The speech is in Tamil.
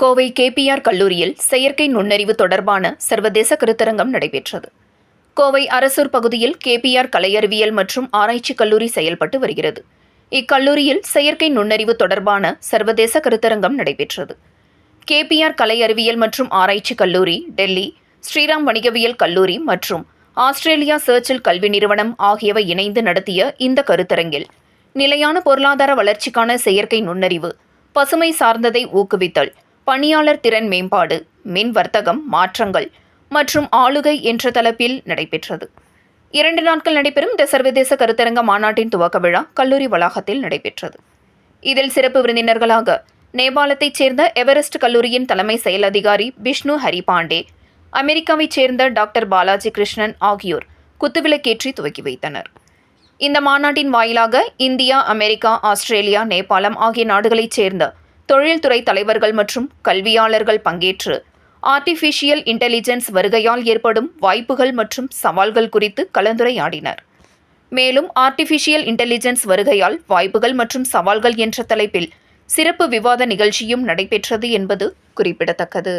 கோவை கேபிஆர் கல்லூரியில் செயற்கை நுண்ணறிவு தொடர்பான சர்வதேச கருத்தரங்கம் நடைபெற்றது. கோவை அரசூர் பகுதியில் கேபிஆர் கலை அறிவியல் மற்றும் ஆராய்ச்சி கல்லூரி செயல்பட்டு வருகிறது. இக்கல்லூரியில் செயற்கை நுண்ணறிவு தொடர்பான சர்வதேச கருத்தரங்கம் நடைபெற்றது. கேபிஆர் கலை அறிவியல் மற்றும் ஆராய்ச்சி கல்லூரி, டெல்லி ஸ்ரீராம் வணிகவியல் கல்லூரி மற்றும் ஆஸ்திரேலியா சர்ச்சில் கல்வி நிறுவனம் ஆகியவை இணைந்து நடத்திய இந்த கருத்தரங்கில் நிலையான பொருளாதார வளர்ச்சிக்கான செயற்கை நுண்ணறிவு, பசுமை சார்ந்ததை ஊக்குவித்தல், பணியாளர் திறன் மேம்பாடு, மின் வர்த்தகம் மாற்றங்கள் மற்றும் ஆளுகை என்ற தலைப்பில் நடைபெற்றது. 2 நாட்கள் நடைபெறும் இந்த சர்வதேச கருத்தரங்க மாநாட்டின் துவக்க விழா கல்லூரி வளாகத்தில் நடைபெற்றது. இதில் சிறப்பு விருந்தினர்களாக நேபாளத்தைச் சேர்ந்த எவரெஸ்ட் கல்லூரியின் தலைமை செயல் அதிகாரி பிஷ்ணு ஹரிபாண்டே, அமெரிக்காவைச் சேர்ந்த டாக்டர் பாலாஜி கிருஷ்ணன் ஆகியோர் குத்துவிளக்கேற்றி துவக்கி வைத்தனர். இந்த மாநாட்டின் வாயிலாக இந்தியா, அமெரிக்கா, ஆஸ்திரேலியா, நேபாளம் ஆகிய நாடுகளைச் சேர்ந்த தொழில்துறை தலைவர்கள் மற்றும் கல்வியாளர்கள் பங்கேற்று ஆர்டிஃபிஷியல் இன்டெலிஜென்ஸ் வருகையால் ஏற்படும் வாய்ப்புகள் மற்றும் சவால்கள் குறித்து கலந்துரையாடினர். மேலும் ஆர்டிஃபிஷியல் இன்டெலிஜென்ஸ் வருகையால் வாய்ப்புகள் மற்றும் சவால்கள் என்ற தலைப்பில் சிறப்பு விவாத நிகழ்ச்சியும் நடைபெற்றது என்பது குறிப்பிடத்தக்கது.